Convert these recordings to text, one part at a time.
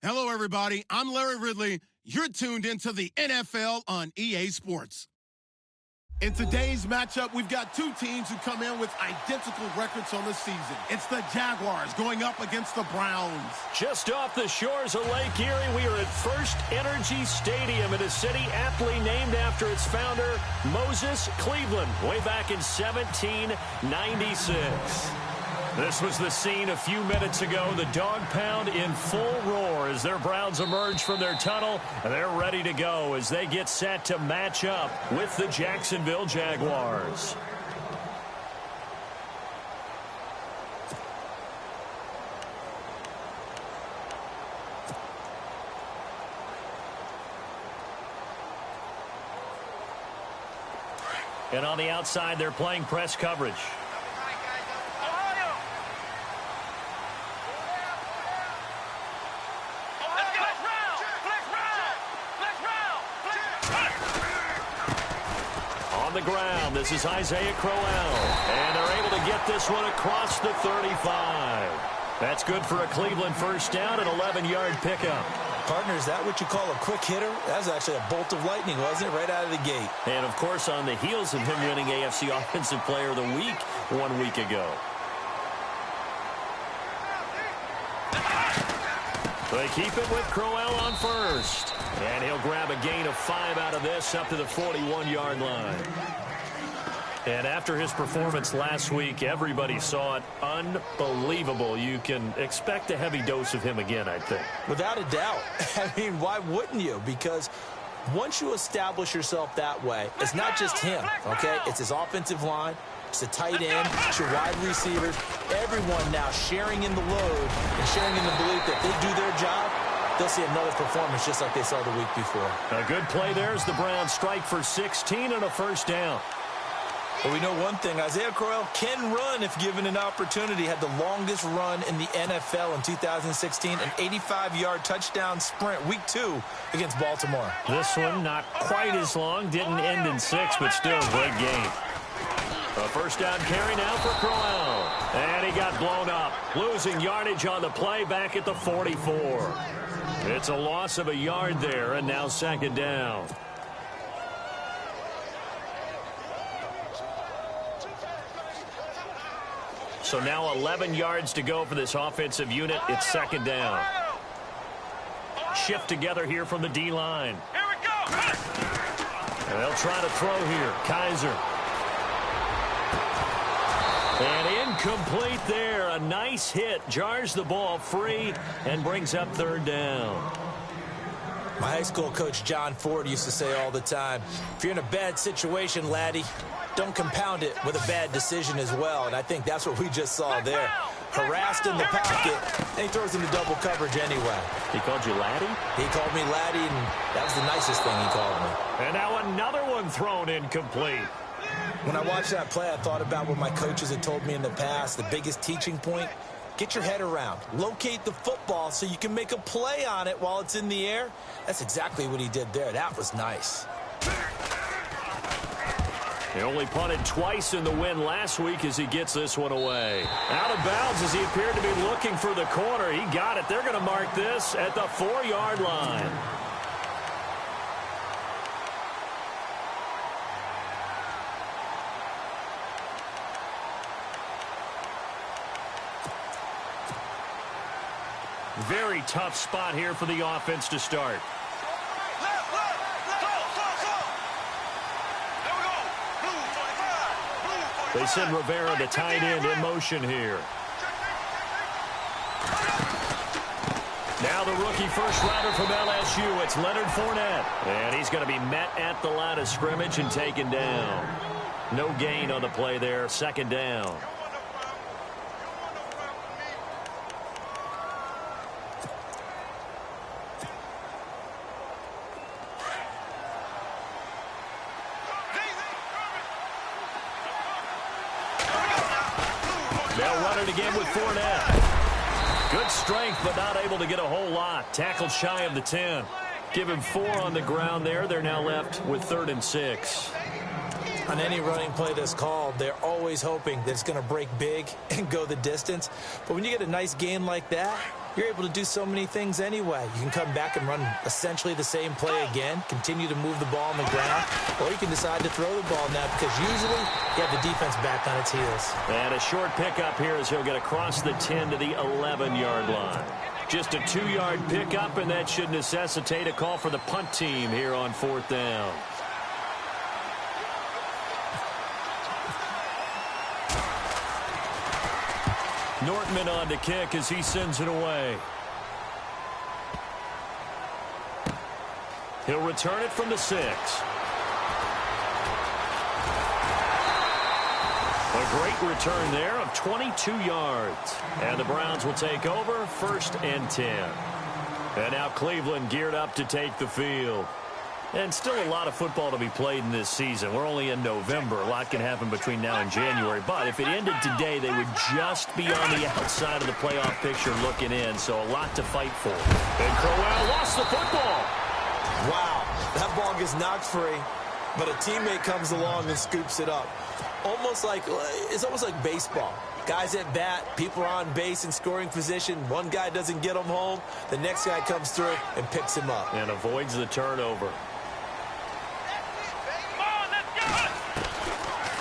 Hello, everybody. I'm Larry Ridley. You're tuned into the NFL on EA Sports. In today's matchup, we've got two teams who come in with identical records on the season. It's the Jaguars going up against the Browns. Just off the shores of Lake Erie, we are at First Energy Stadium in a city aptly named after its founder, Moses Cleveland, way back in 1796. This was the scene a few minutes ago. The dog pound in full roar as their Browns emerge from their tunnel. And they're ready to go as they get set to match up with the Jacksonville Jaguars. And on the outside, they're playing press coverage. On the ground, this is Isaiah Crowell, and they're able to get this one across the 35. That's good for a Cleveland first down, an 11-yard pickup. Partner, is that what you call a quick hitter? That was actually a bolt of lightning, wasn't it? Right out of the gate. And, of course, on the heels of him winning AFC Offensive Player of the Week 1 week ago. They keep it with Crowell on first. And he'll grab a gain of 5 out of this up to the 41-yard line. And after his performance last week, everybody saw it unbelievable. You can expect a heavy dose of him again, I think. Without a doubt. I mean, why wouldn't you? Because once you establish yourself that way, it's not just him, okay? It's his offensive line. It's the tight end, it's your wide receivers, everyone now sharing in the load and sharing in the belief that they do their job, they'll see another performance just like they saw the week before. A good play there as the Browns strike for 16 and a first down. But we know one thing, Isaiah Crowell can run if given an opportunity. Had the longest run in the NFL in 2016, an 85-yard touchdown sprint, week 2 against Baltimore. This one not quite as long, didn't end in 6, but still a great game. A first down carry now for Crowell. And he got blown up. Losing yardage on the play back at the 44. It's a loss of a yard there, and now second down. So now 11 yards to go for this offensive unit. It's second down. Shift together here from the D-line. Here we go. And they'll try to throw here. Kaiser. And incomplete there. A nice hit. Jars the ball free and brings up third down. My high school coach, John Ford, used to say all the time, if you're in a bad situation, laddie, don't compound it with a bad decision as well. And I think that's what we just saw there. Harassed in the pocket, and he throws into double coverage anyway. He called you laddie? He called me laddie, and that was the nicest thing he called me. And now another one thrown incomplete. When I watched that play, I thought about what my coaches had told me in the past. The biggest teaching point, get your head around. Locate the football so you can make a play on it while it's in the air. That's exactly what he did there. That was nice. He only punted twice in the win last week as he gets this one away. Out of bounds as he appeared to be looking for the corner. He got it. They're going to mark this at the 4-yard line. Very tough spot here for the offense to start. They send Rivera, the tight end, in motion here. Now the rookie first rounder from LSU, it's Leonard Fournette. And he's going to be met at the line of scrimmage and taken down. No gain on the play there, second down. They'll run it again with Fournette. Good strength, but not able to get a whole lot. Tackled shy of the 10. Give him 4 on the ground there. They're now left with 3rd and 6. On any running play that's called, they're always hoping that it's going to break big and go the distance. But when you get a nice gain like that, you're able to do so many things anyway. You can come back and run essentially the same play again, continue to move the ball on the ground, or you can decide to throw the ball now because usually you have the defense back on its heels. And a short pickup here as he'll get across the 10 to the 11-yard line. Just a 2-yard pickup, and that should necessitate a call for the punt team here on 4th down. Nortman on to kick as he sends it away. He'll return it from the 6. A great return there of 22 yards. And the Browns will take over 1st and 10. And now Cleveland geared up to take the field. And still a lot of football to be played in this season. We're only in November. A lot can happen between now and January. But if it ended today, they would just be on the outside of the playoff picture looking in. So a lot to fight for. And Crowell lost the football. Wow, that ball gets knocked free, but a teammate comes along and scoops it up. It's almost like baseball. Guys at bat, people are on base in scoring position. One guy doesn't get him home. The next guy comes through and picks him up. And avoids the turnover.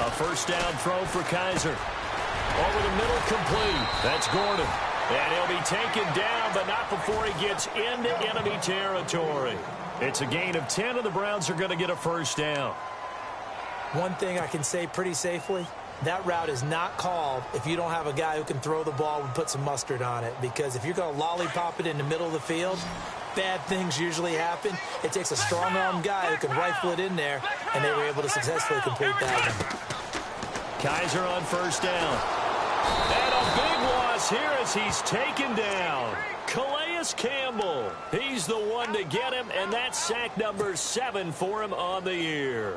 A 1st down throw for Kaiser. Over the middle, complete. That's Gordon. And he'll be taken down, but not before he gets into enemy territory. It's a gain of 10, and the Browns are going to get a 1st down. One thing I can say pretty safely, that route is not called if you don't have a guy who can throw the ball and put some mustard on it. Because if you're going to lollipop it in the middle of the field, bad things usually happen. It takes a strong-arm guy who can rifle it in there, and they were able to successfully complete that one. Kaiser on 1st down. And a big loss here as he's taken down. Calais Campbell. He's the one to get him, and that's sack number 7 for him on the year.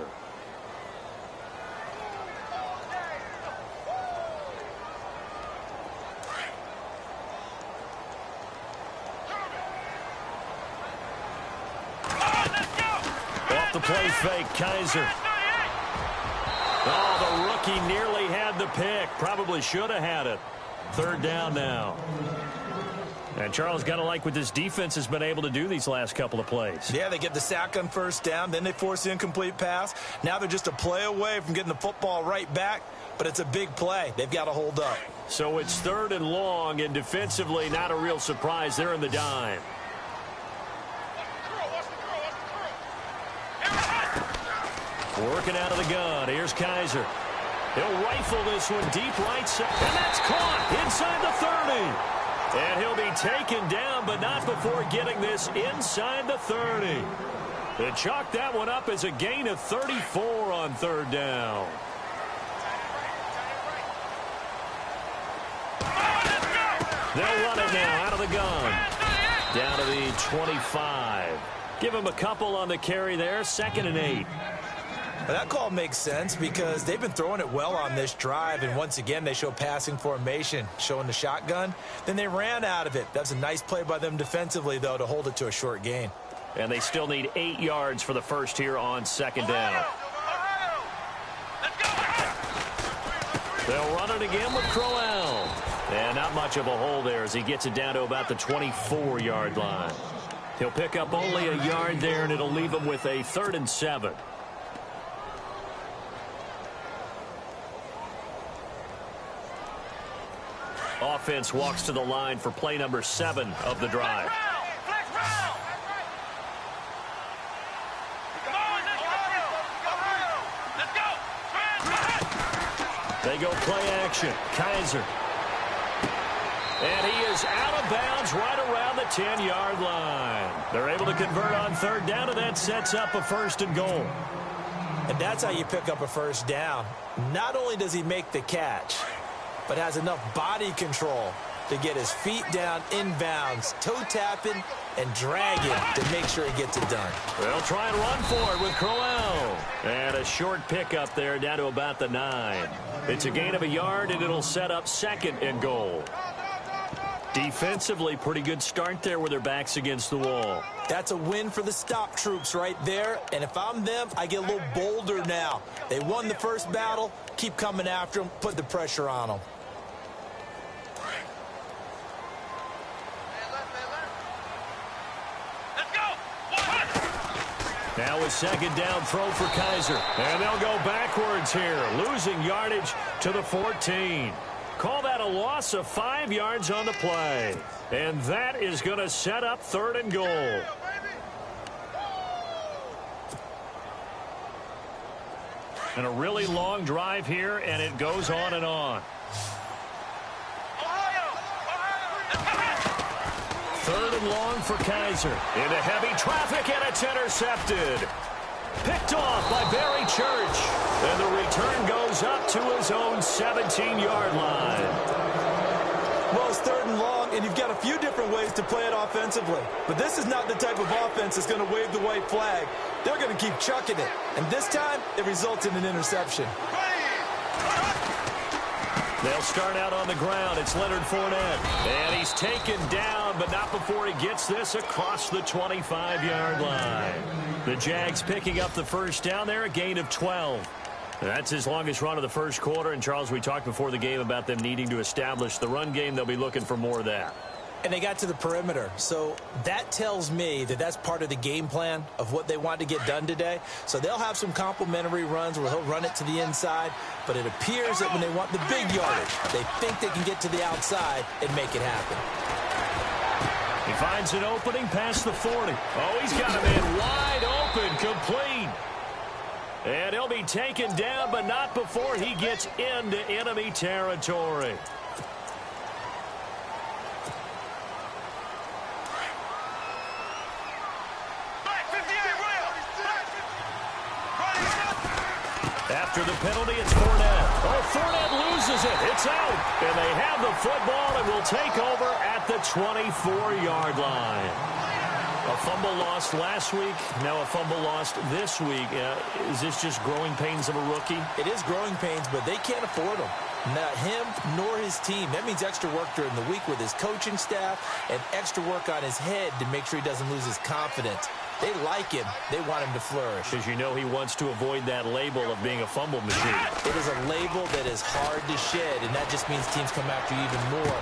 Off the play fake, Kaiser. Oh, the rookie nearly had the pick. Probably should have had it. 3rd down now. And Charles, got to like what this defense has been able to do these last couple of plays. Yeah, they get the sack on 1st down, then they force the incomplete pass. Now they're just a play away from getting the football right back, but it's a big play. They've got to hold up. So it's 3rd and long, and defensively not a real surprise. They're in the dime. Working out of the gun. Here's Kaiser. He'll rifle this one deep right side, and that's caught inside the 30. And he'll be taken down, but not before getting this inside the 30. They chalk that one up as a gain of 34 on 3rd down. They'll run it now out of the gun. Down to the 25. Give him a couple on the carry there. 2nd and 8. That call makes sense because they've been throwing it well on this drive, and once again they show passing formation, showing the shotgun. Then they ran out of it. That's a nice play by them defensively, though, to hold it to a short gain. And they still need 8 yards for the 1st here on 2nd down. They'll run it again with Crowell. And not much of a hole there as he gets it down to about the 24-yard line. He'll pick up only a yard there, and it'll leave him with a 3rd and 7. Offense walks to the line for play number 7 of the drive. They go play action. Kaiser. And he is out of bounds right around the 10-yard line. They're able to convert on 3rd down, and that sets up a 1st and goal. And that's how you pick up a 1st down. Not only does he make the catch, but has enough body control to get his feet down inbounds, toe tapping and dragging to make sure he gets it done. They'll try and run for it with Crowell. And a short pickup there down to about the 9. It's a gain of a yard, and it'll set up 2nd and goal. Defensively, pretty good start there with their backs against the wall. That's a win for the stop troops right there. And if I'm them, I get a little bolder now. They won the first battle. Keep coming after them. Put the pressure on them. Now a second down throw for Kaiser. And they'll go backwards here, losing yardage to the 14. Call that a loss of 5 yards on the play. And that is going to set up 3rd and goal. And a really long drive here, and it goes on and on. 3rd and long for Kaiser. Into heavy traffic, and it's intercepted. Picked off by Barry Church. And the return goes up to his own 17-yard line. Well, it's 3rd and long, and you've got a few different ways to play it offensively. But this is not the type of offense that's going to wave the white flag. They're going to keep chucking it. And this time, it results in an interception. They'll start out on the ground. It's Leonard Fournette. And he's taken down, but not before he gets this across the 25-yard line. The Jags picking up the first down there, a gain of 12. That's his longest run of the first quarter. And, Charles, we talked before the game about them needing to establish the run game. They'll be looking for more of that. And they got to the perimeter. So that tells me that that's part of the game plan of what they want to get done today. So they'll have some complementary runs where he'll run it to the inside. But it appears that when they want the big yardage, they think they can get to the outside and make it happen. He finds an opening past the 40. Oh, he's got him in wide open, complete. And he'll be taken down, but not before he gets into enemy territory. After the penalty, it's Fournette. Oh, Fournette loses it. It's out. And they have the football and will take over at the 24-yard line. A fumble lost last week, now a fumble lost this week. Is this just growing pains of a rookie? It is growing pains, but they can't afford them. Not him nor his team. That means extra work during the week with his coaching staff and extra work on his head to make sure he doesn't lose his confidence. They like him. They want him to flourish. Because you know he wants to avoid that label of being a fumble machine. It is a label that is hard to shed, and that just means teams come after you even more,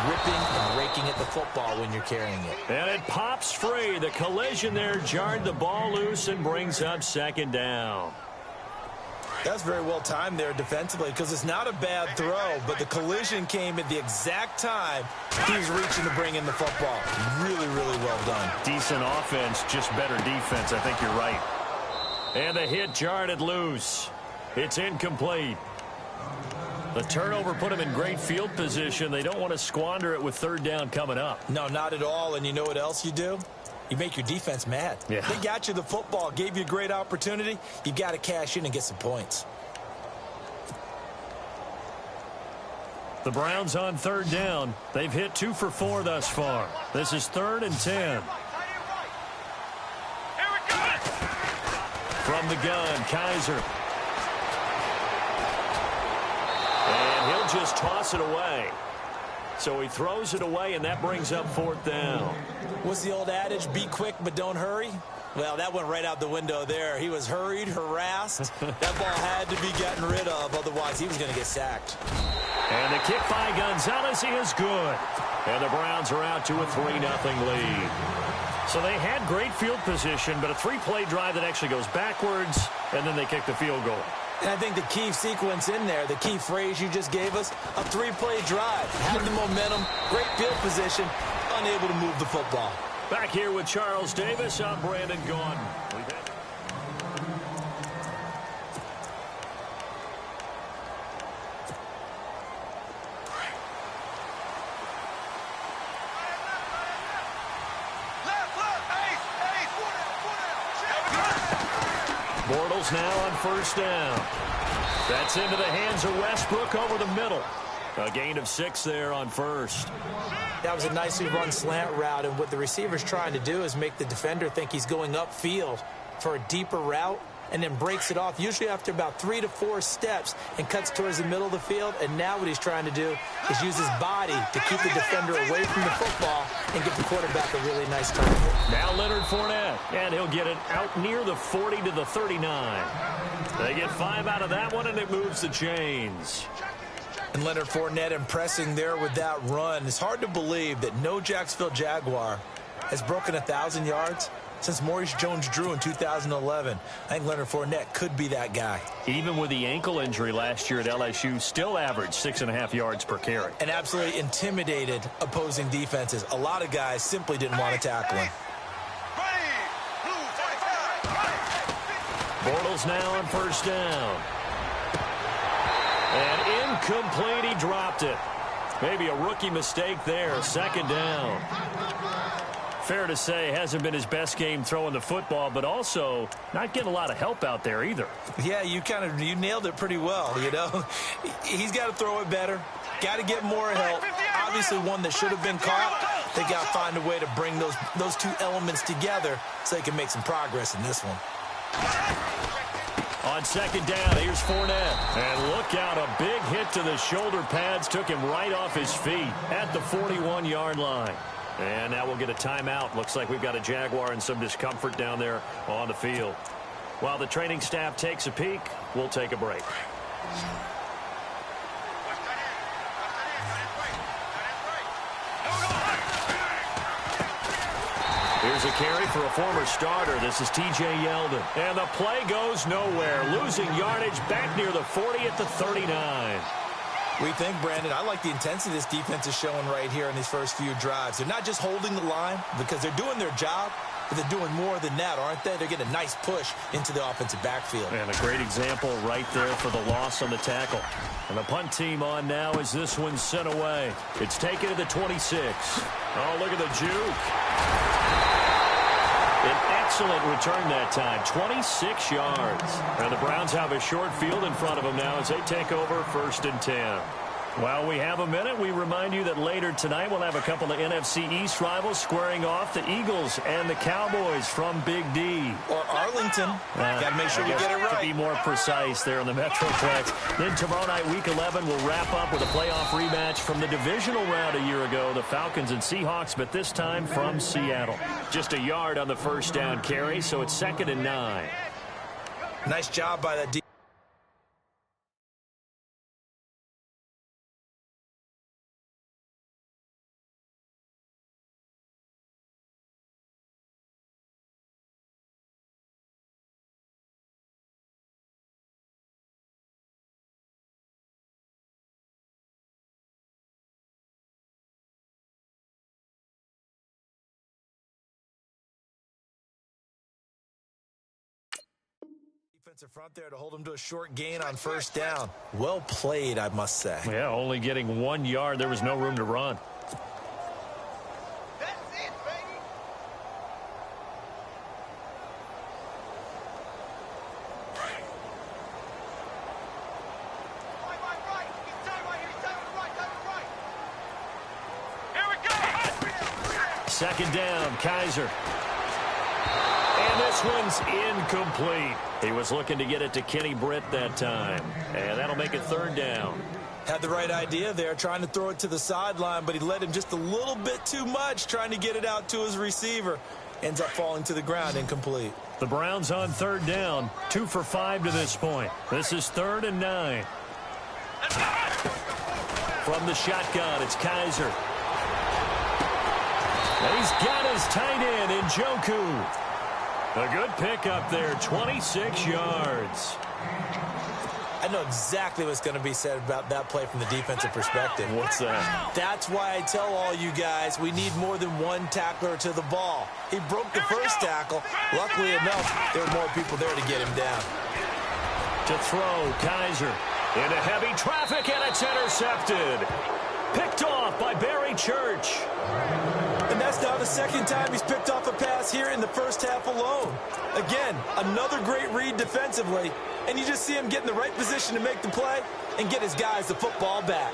ripping and raking at the football when you're carrying it. And it pops free. The collision there jarred the ball loose and brings up second down. That's very well timed there defensively because it's not a bad throw, but the collision came at the exact time he was reaching to bring in the football. Really, really well done. Decent offense, just better defense. I think you're right. And the hit jarred it loose. It's incomplete. The turnover put him in great field position. They don't want to squander it with 3rd down coming up. No, not at all. And you know what else you do? You make your defense mad. Yeah. They got you the football, gave you a great opportunity. You got to cash in and get some points. The Browns on 3rd down. They've hit 2 for 4 thus far. This is 3rd and 10. From the gun, Kaiser. And he'll just toss it away. So he throws it away, and that brings up 4th down. What's the old adage? Be quick, but don't hurry. Well, that went right out the window there. He was hurried, harassed. That ball had to be gotten rid of, otherwise he was going to get sacked. And the kick by Gonzalez is good. And the Browns are out to a 3-0 lead. So they had great field position, but a 3-play drive that actually goes backwards, and then they kick the field goal. And I think the key sequence in there, the key phrase you just gave us, a 3-play drive. Had the momentum, great field position, unable to move the football. Back here with Charles Davis, I'm Brandon Gaudin. Bortles now on 1st down. That's into the hands of Westbrook over the middle. A gain of 6 there on 1st. That was a nicely run slant route, and what the receiver's trying to do is make the defender think he's going upfield for a deeper route and then breaks it off, usually after about 3 to 4 steps, and cuts towards the middle of the field. And now what he's trying to do is use his body to keep the defender away from the football and get the quarterback a really nice target. Now Leonard Fournette, and he'll get it out near the 40 to the 39. They get 5 out of that one, and it moves the chains. And Leonard Fournette impressing there with that run. It's hard to believe that no Jacksonville Jaguar has broken 1,000 yards since Maurice Jones-Drew in 2011. I think Leonard Fournette could be that guy. Even with the ankle injury last year at LSU, still averaged 6.5 yards per carry. And absolutely intimidated opposing defenses. A lot of guys simply didn't want to tackle him. Bortles now on first down. And incomplete, he dropped it. Maybe a rookie mistake there, second down. Fair to say, hasn't been his best game throwing the football, but also not getting a lot of help out there either. Yeah, you nailed it pretty well, you know. He's got to throw it better, got to get more help. Obviously one that should have been caught. They got to find a way to bring those two elements together so they can make some progress in this one. On second down, here's Fournette. And look out, a big hit to the shoulder pads took him right off his feet at the 41-yard line. And now we'll get a timeout. Looks like we've got a Jaguar and some discomfort down there on the field. While the training staff takes a peek, we'll take a break. Here's a carry for a former starter. This is T.J. Yeldon. And the play goes nowhere. Losing yardage back near the 40 at the 39. We think, Brandon, I like the intensity this defense is showing right here in these first few drives. They're not just holding the line because they're doing their job, but they're doing more than that, aren't they? They're getting a nice push into the offensive backfield. And a great example right there for the loss on the tackle. And the punt team on now as this one's sent away. It's taken to the 26. Oh, look at the juke. An excellent return that time, 26 yards. And the Browns have a short field in front of them now as they take over 1st and 10. While we have a minute, we remind you that later tonight we'll have a couple of NFC East rivals squaring off, the Eagles and the Cowboys from Big D. Or Arlington. Got to make sure we get it right. To be more precise there in the Metroplex. Then tomorrow night, Week 11, we'll wrap up with a playoff rematch from the divisional round a year ago, the Falcons and Seahawks, but this time from Seattle. Just a yard on the first down carry, so it's 2nd and 9. Nice job by that defense. Defensive front there to hold him to a short gain on first down. Well played, I must say. Yeah, only getting 1 yard. There was no room to run. That's it, baby. Right. He's tied right here. He's tied to the right. Here we go. 2nd down, Kaiser. And this one's incomplete. He was looking to get it to Kenny Britt that time. And that'll make it 3rd down. Had the right idea there, trying to throw it to the sideline, but he led him just a little bit too much, trying to get it out to his receiver. Ends up falling to the ground, incomplete. The Browns on 3rd down, 2 for 5 to this point. This is 3rd and 9. From the shotgun, it's Kaiser. And he's got his tight end, Njoku. A good pickup there, 26 yards. I know exactly what's going to be said about that play from the defensive perspective. What's that? That's why I tell all you guys we need more than one tackler to the ball. He broke the first tackle. Luckily enough, there were more people there to get him down. To throw, Kaiser. Into heavy traffic, and it's intercepted. Picked off by Barry Church. And that's now the 2nd time he's picked off a pass here in the first half alone. Again, another great read defensively, and you just see him get in the right position to make the play and get his guys the football back.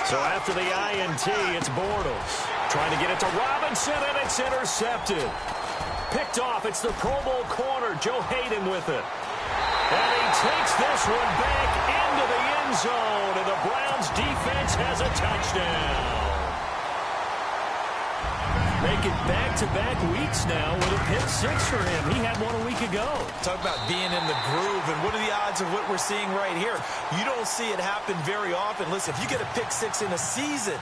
So after the INT, it's Bortles. Trying to get it to Robinson, and it's intercepted. Picked off, it's the Pro Bowl corner, Joe Hayden with it. And he takes this one back into the end zone, and the Browns defense has a touchdown. Making back-to-back weeks now with a pick 6 for him. He had one a week ago. Talk about being in the groove, and what are the odds of what we're seeing right here? You don't see it happen very often. Listen, if you get a pick 6 in a season,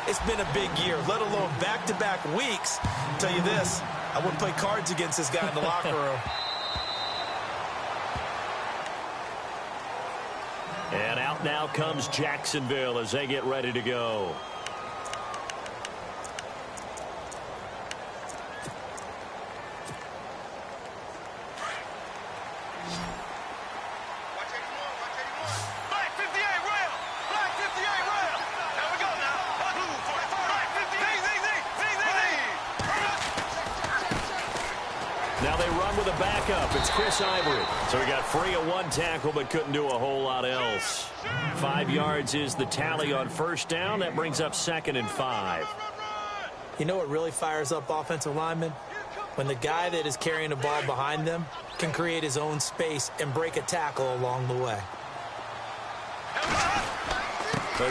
It's been a big year, let alone back-to-back weeks. I'll tell you this, I wouldn't play cards against this guy in the locker room. And out now comes Jacksonville as they get ready to go. Now they run with a backup. It's Chris Ivory. So he got free of one tackle but couldn't do a whole lot else. 5 yards is the tally on first down. That brings up 2nd and 5. You know what really fires up offensive linemen? When the guy that is carrying the ball behind them can create his own space and break a tackle along the way.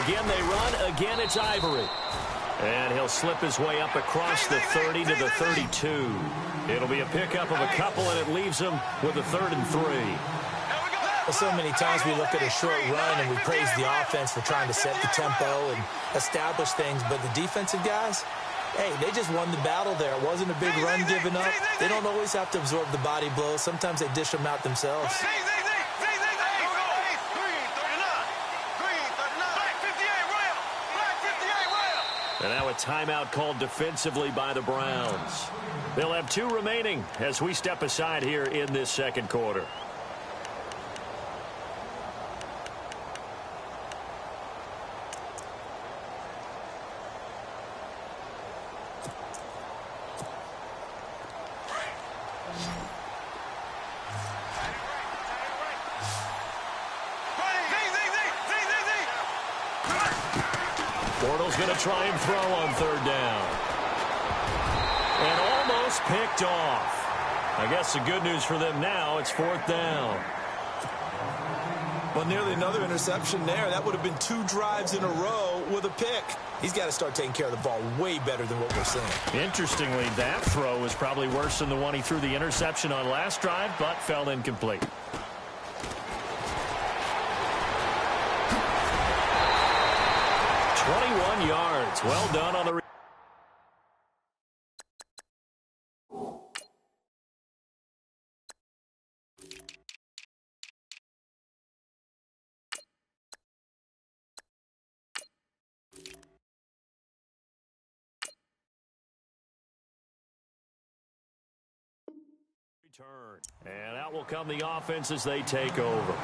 Again they run. Again it's Ivory. And he'll slip his way up across the 30 to the 32. It'll be a pickup of a couple, and it leaves him with a 3rd and 3. Well, so many times we look at a short run and we praise the offense for trying to set the tempo and establish things, but the defensive guys, hey, they just won the battle there. It wasn't a big run given up. They don't always have to absorb the body blows. Sometimes they dish them out themselves. And now a timeout called defensively by the Browns. They'll have 2 remaining as we step aside here in this second quarter. Bortles going to try and throw on 3rd down. And almost picked off. I guess the good news for them now, it's 4th down. Well, nearly another interception there. That would have been 2 drives in a row with a pick. He's got to start taking care of the ball way better than what we're seeing. Interestingly, that throw was probably worse than the one he threw the interception on last drive, but fell incomplete. Yards. Well done on the return. And out will come the offense as they take over.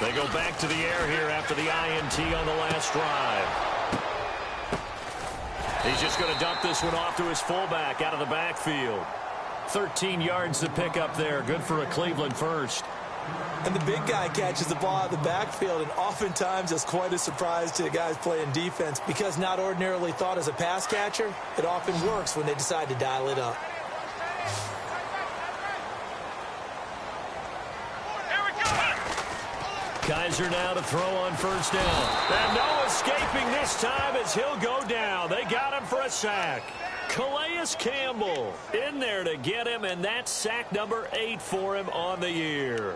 They go back to the air here after the INT on the last drive. He's just going to dump this one off to his fullback out of the backfield. 13 yards to pick up there. Good for a Cleveland first. And the big guy catches the ball out of the backfield, and oftentimes it's quite a surprise to the guys playing defense because not ordinarily thought as a pass catcher, it often works when they decide to dial it up. Kaiser now to throw on first down. And no escaping this time as he'll go down. They got him for a sack. Calais Campbell in there to get him, and that's sack number 8 for him on the year.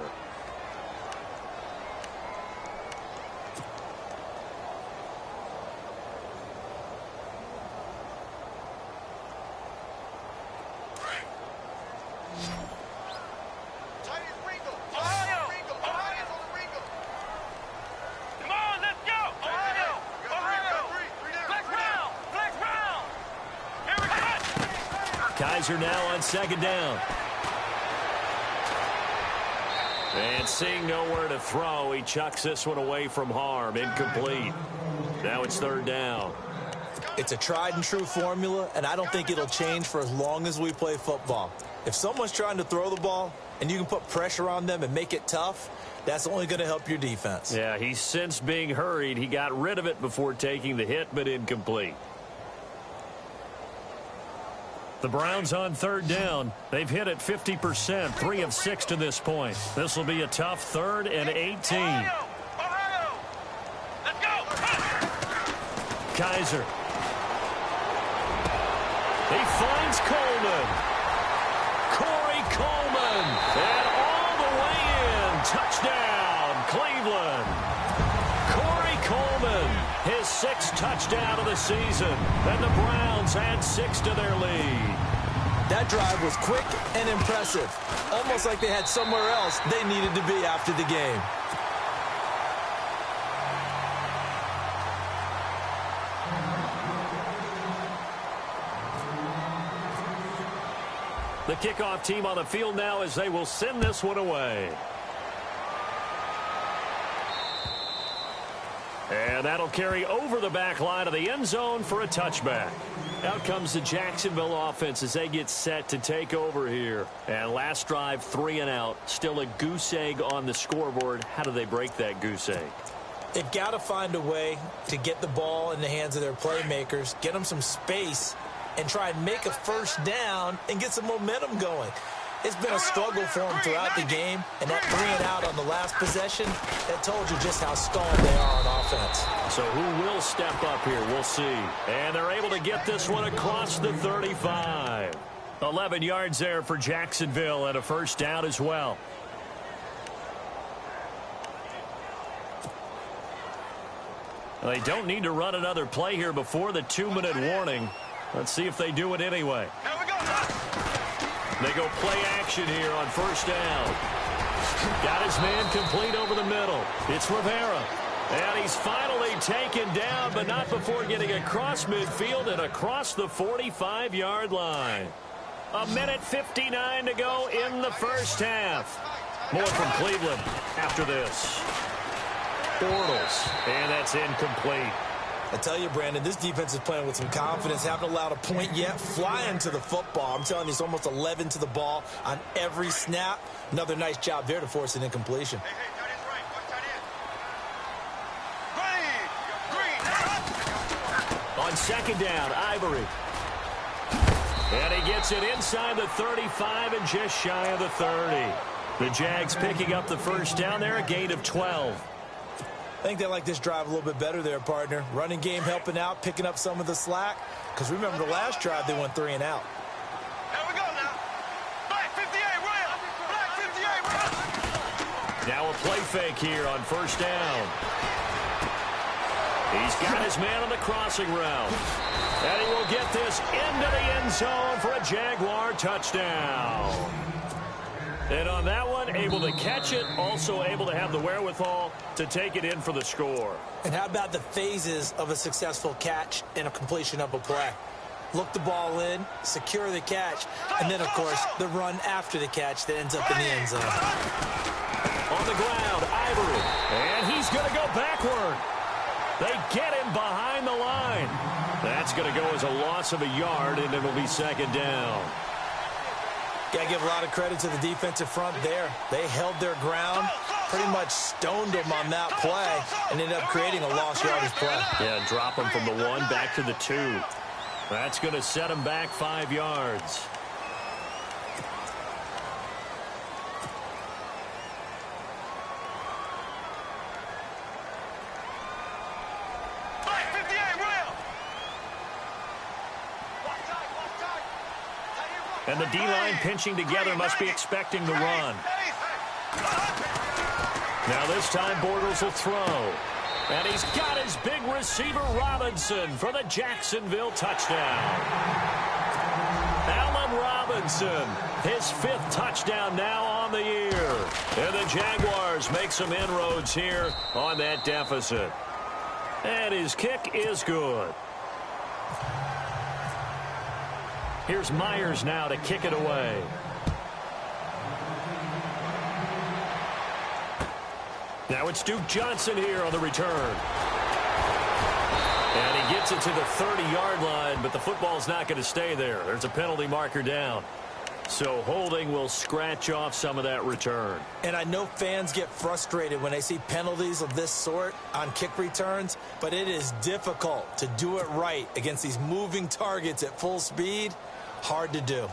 Kaiser now on 2nd down. And seeing nowhere to throw, he chucks this one away from harm. Incomplete. Now it's 3rd down. It's a tried and true formula, and I don't think it'll change for as long as we play football. If someone's trying to throw the ball and you can put pressure on them and make it tough, that's only going to help your defense. Yeah, he's since being hurried. He got rid of it before taking the hit, but incomplete. The Browns on 3rd down. They've hit it 50%, 3 of 6 to this point. This will be a tough 3rd and 18. Kaiser. He finds Coleman. Corey Coleman. And all the way in. Touchdown, Cleveland. Corey Coleman, his 6th touchdown of the season. And the Browns add 6 to their lead. That drive was quick and impressive. Almost like they had somewhere else they needed to be after the game. The kickoff team on the field now as they will send this one away. And that'll carry over the back line of the end zone for a touchback. Out comes the Jacksonville offense as they get set to take over here. And last drive, 3 and out. Still a goose egg on the scoreboard. How do they break that goose egg? They've got to find a way to get the ball in the hands of their playmakers, get them some space, and try and make a first down and get some momentum going. It's been a struggle for them throughout the game, and that 3 and out on the last possession, that told you just how stalled they are on offense. So who will step up here? We'll see. And they're able to get this one across the 35. 11 yards there for Jacksonville and a first down as well. They don't need to run another play here before the 2-minute warning. Let's see if they do it anyway. They go play action here on first down. Got his man complete over the middle. It's Rivera. And he's finally taken down, but not before getting across midfield and across the 45-yard line. 1:59 to go in the first half. More from Cleveland after this. Bortles, and that's incomplete. I tell you, Brandon, this defense is playing with some confidence. Haven't allowed a point yet. Flying to the football. I'm telling you, it's almost 11 to the ball on every snap. Another nice job there to force an incompletion. On second down, Ivory. And he gets it inside the 35 and just shy of the 30. The Jags picking up the first down there, a gain of 12. I think they like this drive a little bit better there, partner. Running game helping out, picking up some of the slack. Because remember, the last drive, they went 3 and out. There we go now. Black 58, Rail. Black 58, Rail. Now a play fake here on first down. He's got his man on the crossing route. And he will get this into the end zone for a Jaguar touchdown. And on that one, able to catch it, also able to have the wherewithal to take it in for the score. And how about the phases of a successful catch and a completion of a play? Look the ball in, secure the catch, and then, of course, the run after the catch that ends up in the end zone. On the ground, Ivory. And he's going to go backward. They get him behind the line. That's going to go as a loss of a yard, and it'll be second down. Got to give a lot of credit to the defensive front there. They held their ground, pretty much stoned them on that play, and ended up creating a lost yardage play. Yeah, drop them from the 1 back to the 2. That's going to set them back 5 yards. And the D-line pinching together must be expecting the run. Now this time Bortles will throw. And he's got his big receiver Robinson for the Jacksonville touchdown. Allen Robinson, his 5th touchdown now on the year. And the Jaguars make some inroads here on that deficit. And his kick is good. Here's Myers now to kick it away. Now it's Duke Johnson here on the return. And he gets it to the 30-yard line, but the football's not going to stay there. There's a penalty marker down. So holding will scratch off some of that return. And I know fans get frustrated when they see penalties of this sort on kick returns, but it is difficult to do it right against these moving targets at full speed. Hard to do.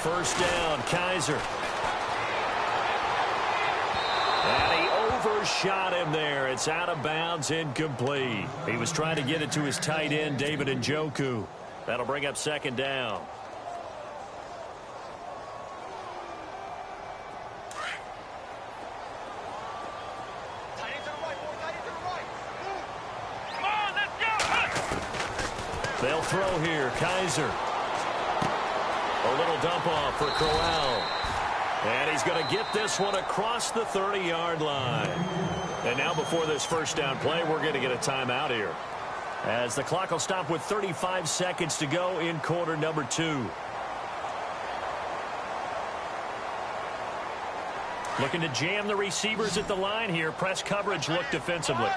First down, Kaiser. almost shot him there. It's out of bounds, incomplete. He was trying to get it to his tight end, David Njoku. That'll bring up second down. They'll throw here. Kaiser. A little dump off for Crowell. And he's going to get this one across the 30-yard line. And now before this first down play, we're going to get a timeout here, as the clock will stop with 35 seconds to go in quarter number 2. Looking to jam the receivers at the line here. Press coverage look defensively.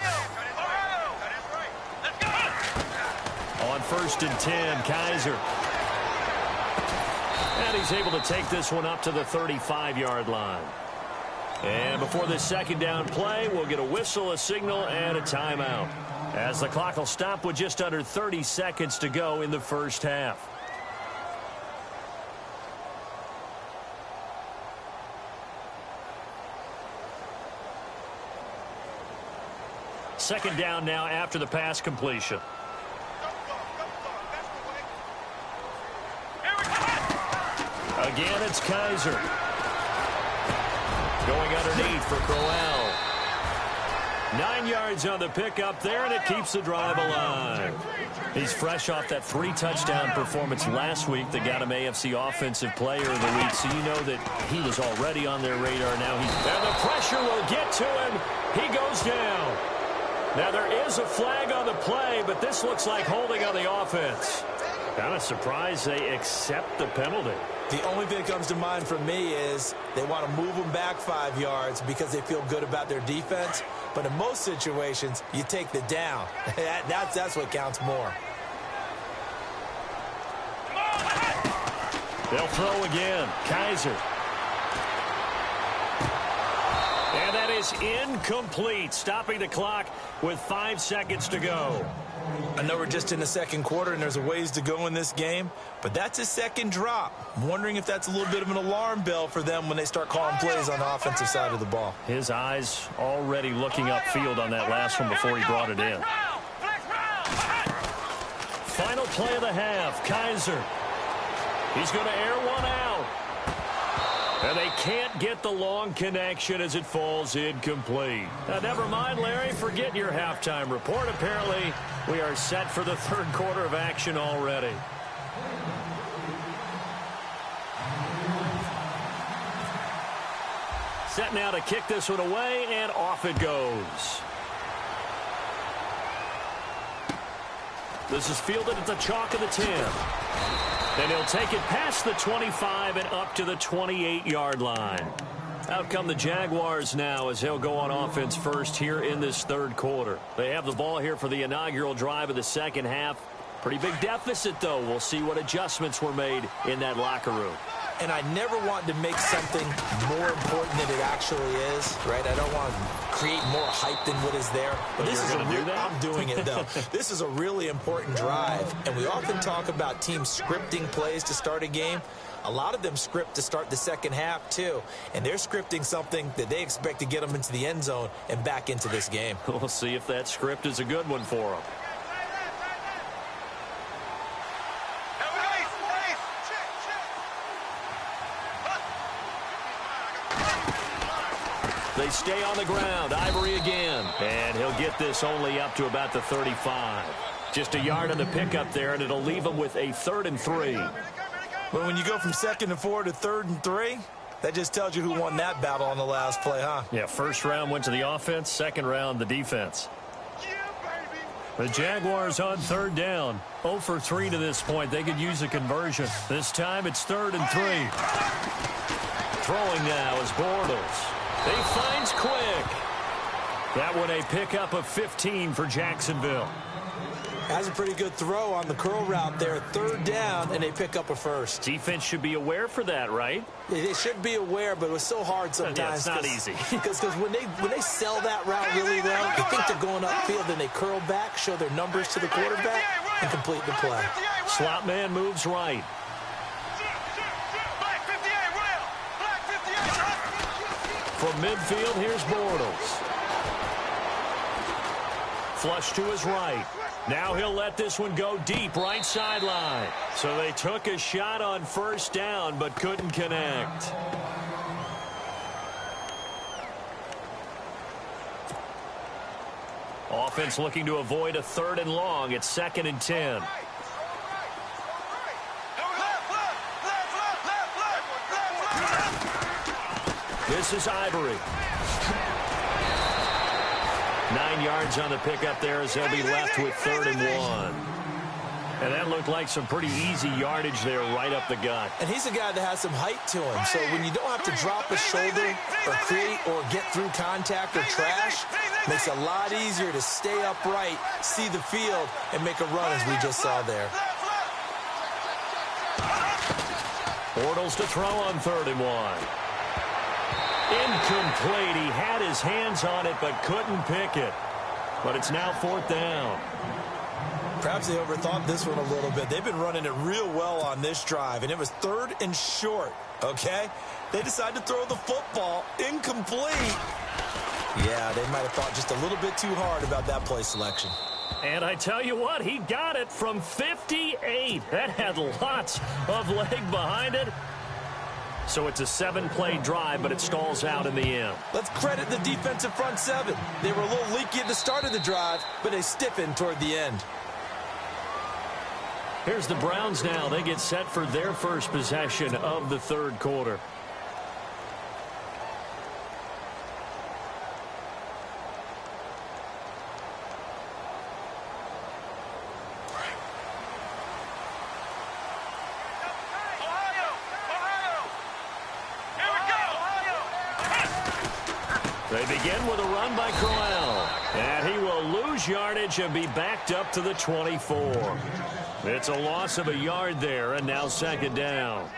On 1st and 10, Kaiser. And he's able to take this one up to the 35-yard line. And before this second down play, we'll get a whistle, a signal, and a timeout, as the clock will stop with just under 30 seconds to go in the first half. Second down now after the pass completion. Again, it's Kaiser. Going underneath for Crowell. 9 yards on the pickup there, and it keeps the drive alive. He's fresh off that 3-touchdown performance last week that got him AFC Offensive Player of the Week, so you know that he was already on their radar. Now and the pressure will get to him. He goes down. Now there is a flag on the play, but this looks like holding on the offense. Kind of surprised they accept the penalty. The only thing that comes to mind for me is they want to move them back 5 yards because they feel good about their defense. But in most situations, you take the down. That's what counts more. They'll throw again. Kaiser. And that is incomplete, stopping the clock with 5 seconds to go. I know we're just in the second quarter and there's a ways to go in this game, but that's a second drop. I'm wondering if that's a little bit of an alarm bell for them when they start calling plays on the offensive side of the ball. His eyes already looking upfield on that last one before he brought it in. Final play of the half, Kaiser. He's going to air one out. And they can't get the long connection as it falls incomplete. Now, never mind, Larry. Forget your halftime report. Apparently, we are set for the third quarter of action already. Set now to kick this one away, and off it goes. This is fielded at the chalk of the 10. And he'll take it past the 25 and up to the 28-yard line. Out come the Jaguars now as they'll go on offense first here in this third quarter. They have the ball here for the inaugural drive of the second half. Pretty big deficit, though. We'll see what adjustments were made in that locker room. And I never want to make something more important than it actually is, right? I don't want to create more hype than what is there. But this is I'm doing it, though. This is a really important drive. And we often talk about teams scripting plays to start a game. A lot of them script to start the second half, too. And they're scripting something that they expect to get them into the end zone and back into this game. We'll see if that script is a good one for them. They stay on the ground. Ivory again. And he'll get this only up to about the 35. Just a yard on the pickup there, and it'll leave him with a 3rd and 3. Well, when you go from 2nd and 4 to 3rd and 3, that just tells you who won that battle on the last play, huh? Yeah, first round went to the offense, second round the defense. The Jaguars on 3rd down. 0 for 3 to this point. They could use a conversion. This time it's 3rd and 3. Throwing now is Bortles. He finds Quick. That one a pickup of 15 for Jacksonville. Has a pretty good throw on the curl route there. 3rd down, and they pick up a first. Defense should be aware for that, right? They should be aware, but it was so hard sometimes. Yeah, it's not easy. Because when they sell that route really well, they think they're going upfield, and they curl back, show their numbers to the quarterback, and complete the play. Slot man moves right. From midfield, here's Bortles. flush to his right. Now he'll let this one go deep right sideline. So they took a shot on first down but couldn't connect. Offense looking to avoid a 3rd and long. It's 2nd and 10. This is Ivory. 9 yards on the pickup there as they'll be left with 3rd and 1. And that looked like some pretty easy yardage there right up the gut. And he's a guy that has some height to him. So when you don't have to drop a shoulder or create or get through contact or trash, makes it a lot easier to stay upright, see the field, and make a run as we just saw there. Bortles to throw on 3rd and 1. Incomplete. He had his hands on it but couldn't pick it. But it's now 4th down. Perhaps they overthought this one a little bit. They've been running it real well on this drive, and it was 3rd and short, okay? They decided to throw the football incomplete. Yeah, they might have thought just a little bit too hard about that play selection. And I tell you what, he got it from 58. That had lots of leg behind it. So it's a 7-play drive, but it stalls out in the end. Let's credit the defensive front 7. They were a little leaky at the start of the drive, but they stiffened toward the end. Here's the Browns now. They get set for their first possession of the 3rd quarter. They begin with a run by Crowell. And he will lose yardage and be backed up to the 24. It's a loss of a yard there, and now 2nd down.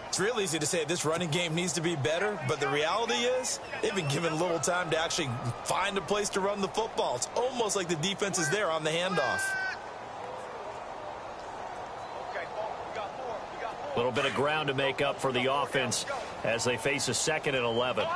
It's real easy to say this running game needs to be better, but the reality is they've been given little time to actually find a place to run the football. It's almost like the defense is there on the handoff. A little bit of ground to make up for the offense as they face a 2nd and 11.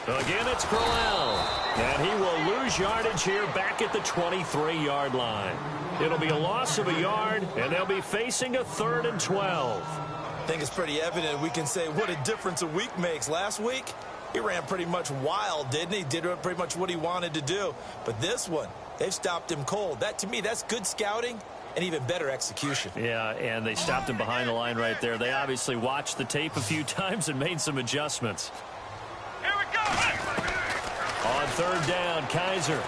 Again, it's Crowell. And he will lose yardage here back at the 23-yard line. It'll be a loss of a yard, and they'll be facing a 3rd and 12. I think it's pretty evident we can say what a difference a week makes. Last week, he ran pretty much wild, didn't he? Did pretty much what he wanted to do. But this one, they've stopped him cold. That, to me, that's good scouting and even better execution. Yeah, and they stopped him behind the line right there. They obviously watched the tape a few times and made some adjustments. Here we go! On 3rd down, Kaiser.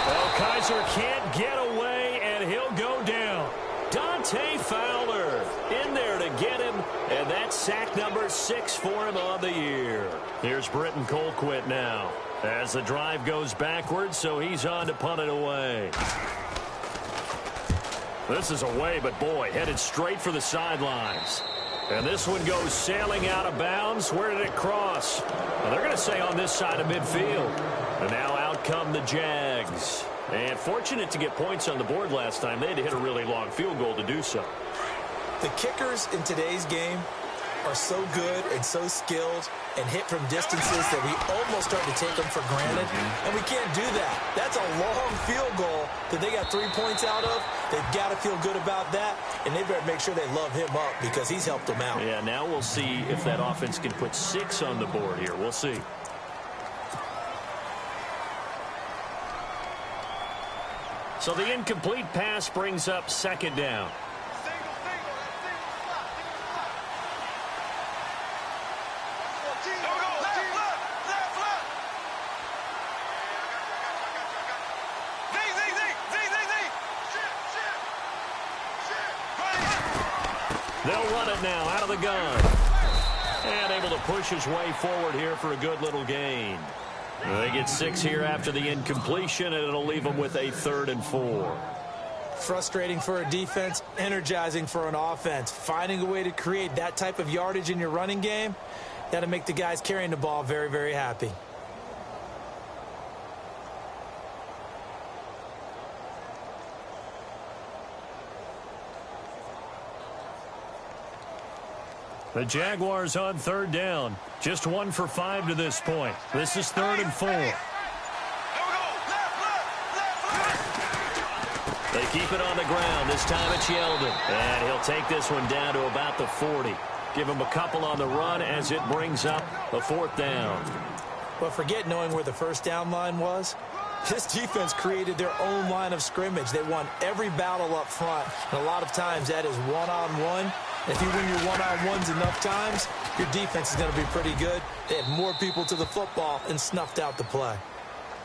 Well, Kaiser can't get away, and he'll go down. Dante Fowler in there to get him, and that's sack number 6 for him on the year. Here's Britton Colquitt now as the drive goes backwards, so he's on to punt it away. This is away, but boy, headed straight for the sidelines. And this one goes sailing out of bounds. Where did it cross? Well, they're going to say on this side of midfield. And now out come the Jags. And fortunate to get points on the board last time. They had to hit a really long field goal to do so. The kickers in today's game are so good and so skilled and hit from distances that we almost start to take them for granted. And we can't do that. That's a long field goal that they got 3 points out of. They've got to feel good about that, and they better make sure they love him up because he's helped them out. Yeah, now we'll see if that offense can put 6 on the board here. We'll see. So the incomplete pass brings up 2nd down. They'll run it now out of the gun. And able to push his way forward here for a good little gain. They get 6 here after the incompletion, and it'll leave them with a 3rd and 4. Frustrating for a defense, energizing for an offense. Finding a way to create that type of yardage in your running game, that'll make the guys carrying the ball very, very happy. The Jaguars on third down. Just 1 for 5 to this point. This is 3rd and 4. They keep it on the ground. This time it's Yeldon. And he'll take this one down to about the 40. Give him a couple on the run as it brings up the 4th down. But forget knowing where the first down line was. This defense created their own line of scrimmage. They won every battle up front. And a lot of times that is one-on-one. If you win your one-on-ones enough times, your defense is going to be pretty good. They had more people to the football and snuffed out the play.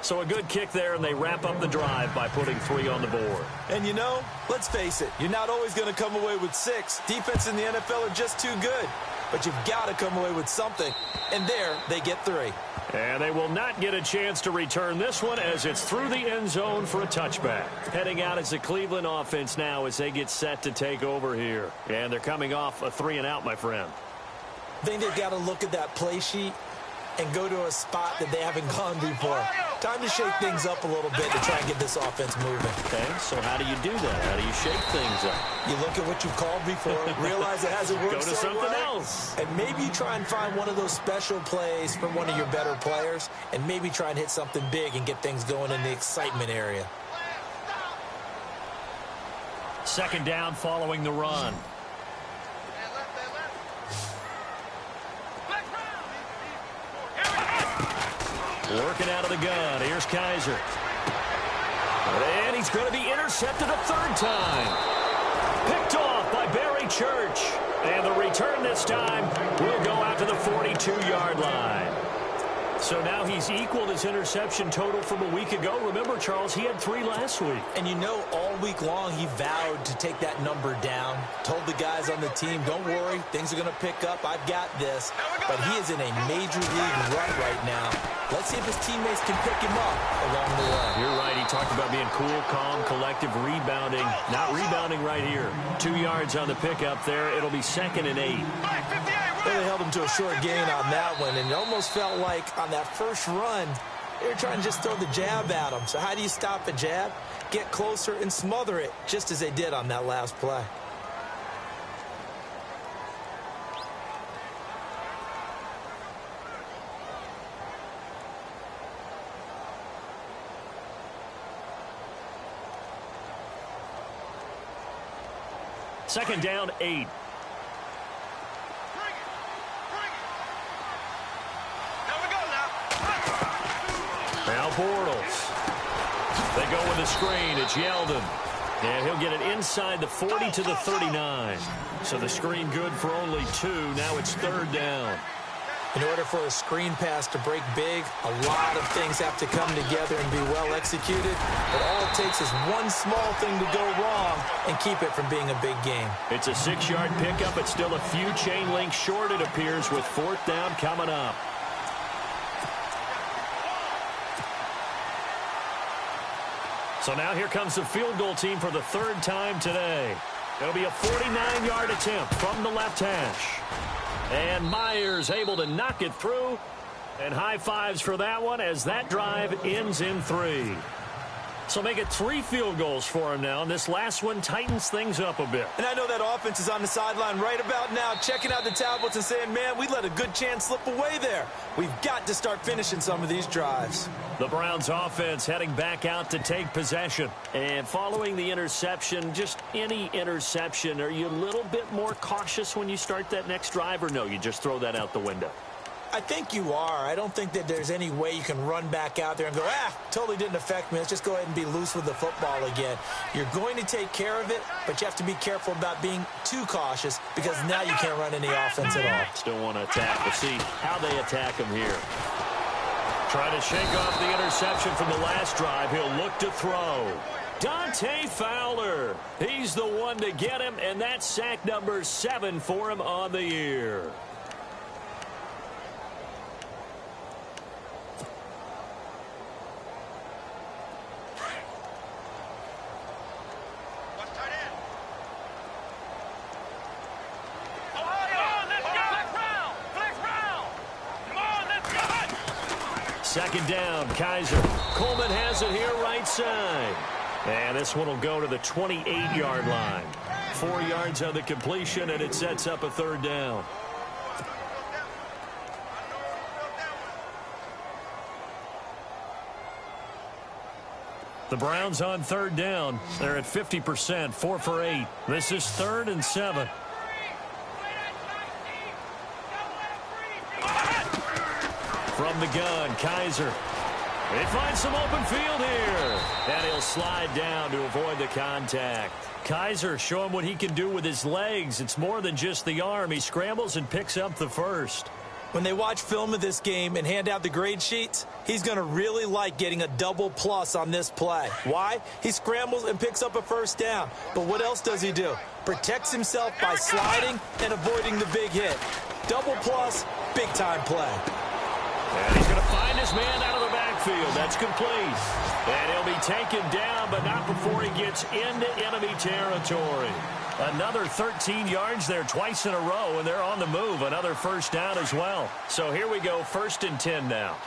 So a good kick there, and they wrap up the drive by putting 3 on the board. And you know, let's face it, you're not always going to come away with 6. Defense in the NFL are just too good. But you've got to come away with something. And there, they get 3. And they will not get a chance to return this one as it's through the end zone for a touchback. Heading out is the Cleveland offense now as they get set to take over here. And they're coming off a 3-and-out, my friend. I think they've got to look at that play sheet and go to a spot that they haven't gone before. Time to shake things up a little bit to try and get this offense moving. Okay, so how do you do that? How do you shake things up? You look at what you've called before, realize it hasn't worked Go to so something well, else. and maybe you try and find one of those special plays from one of your better players, and maybe try and hit something big and get things going in the excitement area. 2nd down following the run. Working out of the gun. Here's Kaiser. And he's going to be intercepted a 3rd time. Picked off by Barry Church. And the return this time will go out to the 42-yard line. So now he's equaled his interception total from a week ago. Remember, Charles, he had 3 last week. And you know, all week long he vowed to take that number down. Told the guys on the team, don't worry, things are going to pick up. I've got this. But he is in a major league run right now. Let's see if his teammates can pick him up along the way. You're right. He talked about being cool, calm, collective, rebounding. Not rebounding right here. 2 yards on the pickup there. It'll be 2nd and 8. They held him to a short gain on that one, and it almost felt like on that first run, they were trying to just throw the jab at him. So how do you stop a jab? Get closer and smother it, just as they did on that last play. Second down, 8. Now Bortles. They go with the screen. It's Yeldon. And he'll get it inside the 40 to the 39. So the screen good for only 2. Now it's 3rd down. In order for a screen pass to break big, a lot of things have to come together and be well executed. But all it takes is one small thing to go wrong and keep it from being a big game. It's a 6-yard pickup. It's still a few chain links short, it appears, with 4th down coming up. So now here comes the field goal team for the 3rd time today. It'll be a 49-yard attempt from the left hash. And Myers able to knock it through. And high fives for that one as that drive ends in 3. So make it 3 field goals for him now. And this last one tightens things up a bit. And I know that offense is on the sideline right about now, checking out the tablets and saying, man, we let a good chance slip away there. We've got to start finishing some of these drives. The Browns offense heading back out to take possession. And following the interception, just any interception, are you a little bit more cautious when you start that next drive, or no, you just throw that out the window? I think you are. I don't think that there's any way you can run back out there and go, totally didn't affect me. Let's just go ahead and be loose with the football again. You're going to take care of it, but you have to be careful about being too cautious because now you can't run any offense at all. Still want to attack. We'll see how they attack him here. Trying to shake off the interception from the last drive. He'll look to throw. Dante Fowler. He's the one to get him, and that's sack number 7 for him on the year. Second down, Kaiser. Coleman has it here right side. And this one will go to the 28-yard line. 4 yards on the completion, and it sets up a 3rd down. The Browns on third down. They're at 50%, 4 for 8. This is 3rd and 7. From the gun, Kaiser. They find some open field here. And he'll slide down to avoid the contact. Kaiser showing what he can do with his legs. It's more than just the arm. He scrambles and picks up the first. When they watch film of this game and hand out the grade sheets, he's going to really like getting a double plus on this play. Why? He scrambles and picks up a first down. But what else does he do? Protects himself by sliding and avoiding the big hit. Double plus, big-time play. And he's going to find his man out of the backfield. That's complete. And he'll be taken down, but not before he gets into enemy territory. Another 13 yards there twice in a row, and they're on the move. Another first down as well. So here we go, 1st and 10 now.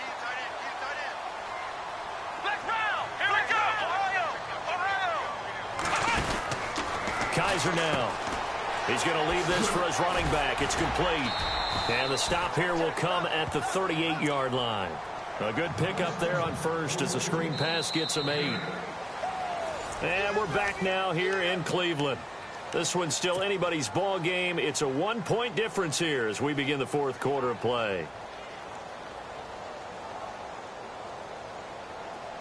Here we go. Kaiser now. He's going to leave this for his running back. It's complete. And the stop here will come at the 38-yard line. A good pickup there on first as the screen pass gets him 8. And we're back now here in Cleveland. This one's still anybody's ball game. It's a 1-point difference here as we begin the 4th quarter of play.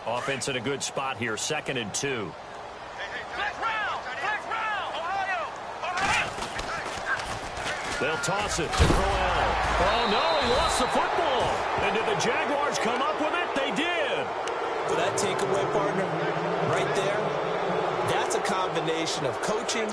Offense in a good spot here, 2nd and 2. They'll toss it to Crowell. Oh, no, he lost the football. And did the Jaguars come up with it? They did. For that takeaway, partner, right there, that's a combination of coaching,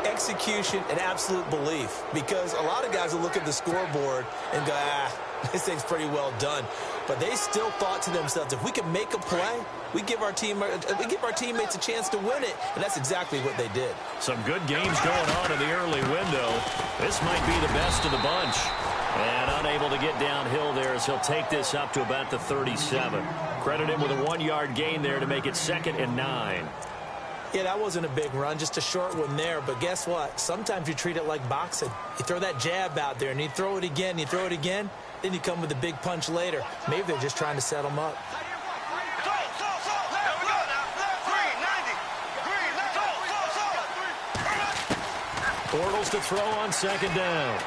execution, and absolute belief. Because a lot of guys will look at the scoreboard and go, this thing's pretty well done. But they still thought to themselves, if we can make a play, we give our teammates a chance to win it. And that's exactly what they did. Some good games going on in the early window. This might be the best of the bunch. And unable to get downhill there as he'll take this up to about the 37. Credit him with a 1-yard gain there to make it 2nd and 9. Yeah, that wasn't a big run, just a short one there. But guess what? Sometimes you treat it like boxing. You throw that jab out there, and you throw it again, then you come with a big punch later. Maybe they're just trying to set them up. Bortles to throw on 2nd down.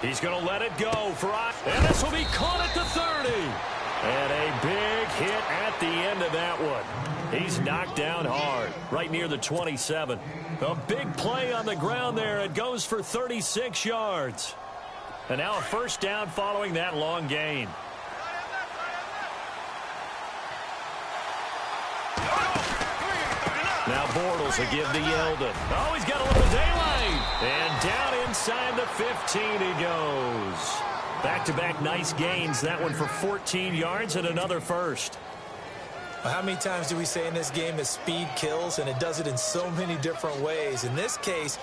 He's going to let it go for and this will be caught at the 30. And a big hit at the end of that one. He's knocked down hard, right near the 27. A big play on the ground there. It goes for 36 yards. And now a first down following that long gain. Now Bortles will give to Yeldon. Oh, he's got a little daylight. And down inside the 15 he goes. Back-to-back nice gains. That one for 14 yards and another first. Well, how many times do we say in this game that speed kills, and it does it in so many different ways? In this case,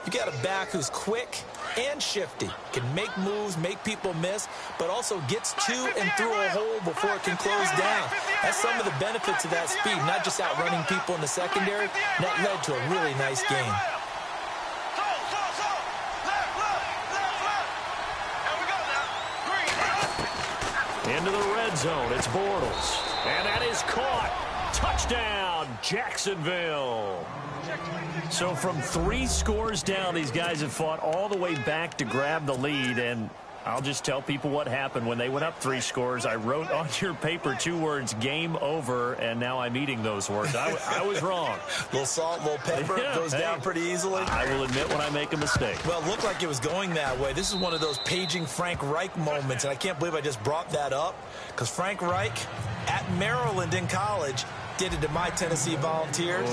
you got a back who's quick and shifty, can make moves, make people miss, but also gets to and through a hole before it can close down. That's some of the benefits of that speed, not just outrunning people in the secondary. That led to a really nice game. Into the red zone, it's Bortles. And that is caught. Touchdown, Jacksonville. So from 3 scores down, these guys have fought all the way back to grab the lead. And I'll just tell people what happened when they went up 3 scores. I wrote on your paper 2 words, game over, and now I'm eating those words. I was wrong. A little salt, a little pepper, goes down pretty easily. I will admit when I make a mistake. Well, it looked like it was going that way. This is one of those paging Frank Reich moments, and I can't believe I just brought that up, because Frank Reich at Maryland in college did it to my Tennessee Volunteers,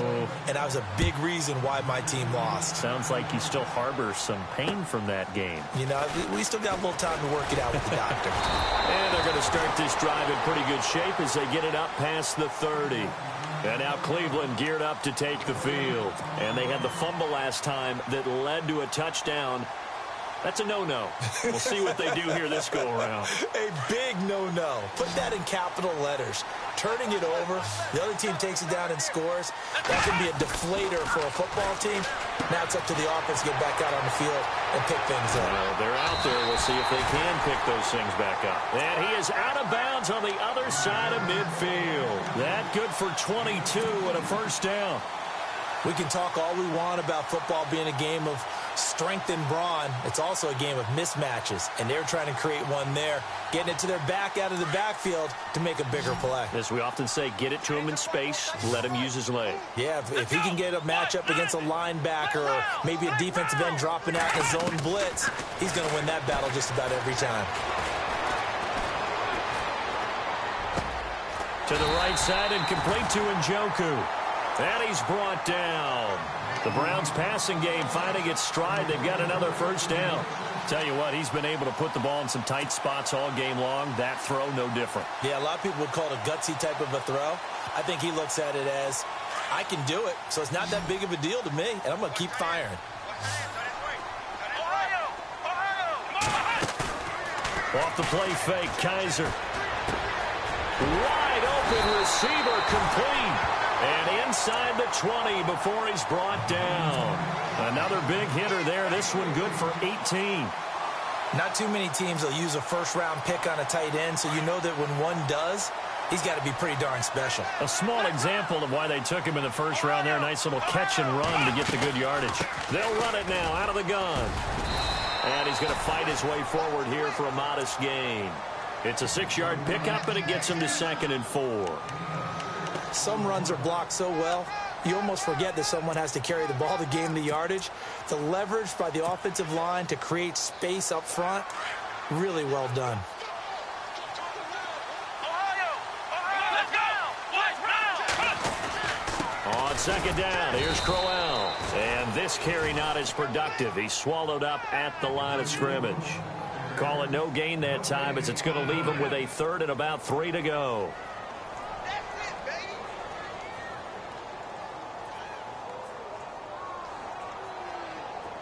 and that was a big reason why my team lost. Sounds like you still harbor some pain from that game. You know, we still got a little time to work it out with the doctor. And they're going to start this drive in pretty good shape as they get it up past the 30. And now Cleveland geared up to take the field. And they had the fumble last time that led to a touchdown. That's a no-no. We'll see what they do here this go-around. A big no-no. Put that in capital letters. Turning it over, the other team takes it down and scores. That can be a deflator for a football team. Now it's up to the offense to get back out on the field and pick things up. Well, they're out there. We'll see if they can pick those things back up. And he is out of bounds on the other side of midfield. That good for 22 and a first down. We can talk all we want about football being a game of strength and brawn. It's also a game of mismatches, and they're trying to create one there, getting it to their back out of the backfield to make a bigger play. As we often say, get it to him in space, let him use his leg. Yeah, if he can get a matchup against a linebacker or maybe a defensive end dropping out in a zone blitz, he's going to win that battle just about every time. To the right side and complete to Njoku. And he's brought down. The Browns' passing game finding its stride. They've got another first down. Tell you what, he's been able to put the ball in some tight spots all game long. That throw, no different. Yeah, a lot of people would call it a gutsy type of a throw. I think he looks at it as, I can do it, so it's not that big of a deal to me, and I'm going to keep firing. Off the play fake, Kaiser. Wide open receiver complete. And inside the 20 before he's brought down. Another big hitter there. This one good for 18. Not too many teams will use a first-round pick on a tight end, so you know that when one does, he's got to be pretty darn special. A small example of why they took him in the first round there. Nice little catch and run to get the good yardage. They'll run it now out of the gun. And he's going to fight his way forward here for a modest gain. It's a 6-yard pickup, and it gets him to 2nd and 4. Some runs are blocked so well, you almost forget that someone has to carry the ball to gain the yardage. The leverage by the offensive line to create space up front, really well done. On 2nd down, here's Crowell. And this carry not as productive. He's swallowed up at the line of scrimmage. Call it no gain that time as it's going to leave him with a 3rd and about 3 to go.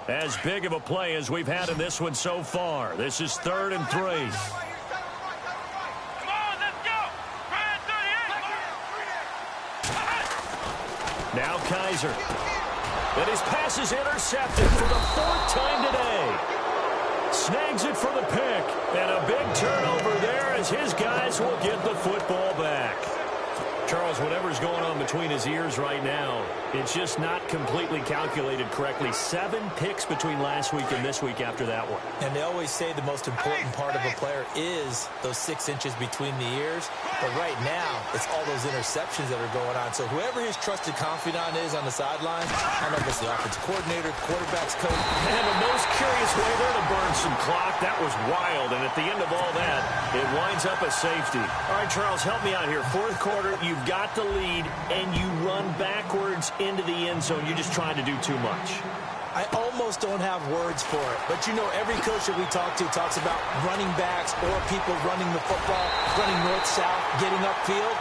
As big of a play as we've had in this one so far. This is 3rd and 3. Come on, let's go. Now Kaiser. And his pass is intercepted for the 4th time today. Snags it for the pick. And a big turnover there as his guys will get the football back. Charles, whatever's going on between his ears right now, it's just not completely calculated correctly. 7 picks between last week and this week after that one. And they always say the most important part of a player is those 6 inches between the ears. But right now, it's all those interceptions that are going on. So whoever his trusted confidant is on the sidelines, I don't know if it's the offensive coordinator, quarterback's coach. And the most curious way there to burn some clock. That was wild. And at the end of all that, it winds up a safety. All right, Charles, help me out here. 4th quarter, you've got the lead, and you run backwards into the end zone. You're just trying to do too much. I almost don't have words for it. But, you know, every coach that we talk to talks about running backs or people running the football, running north-south, getting upfield.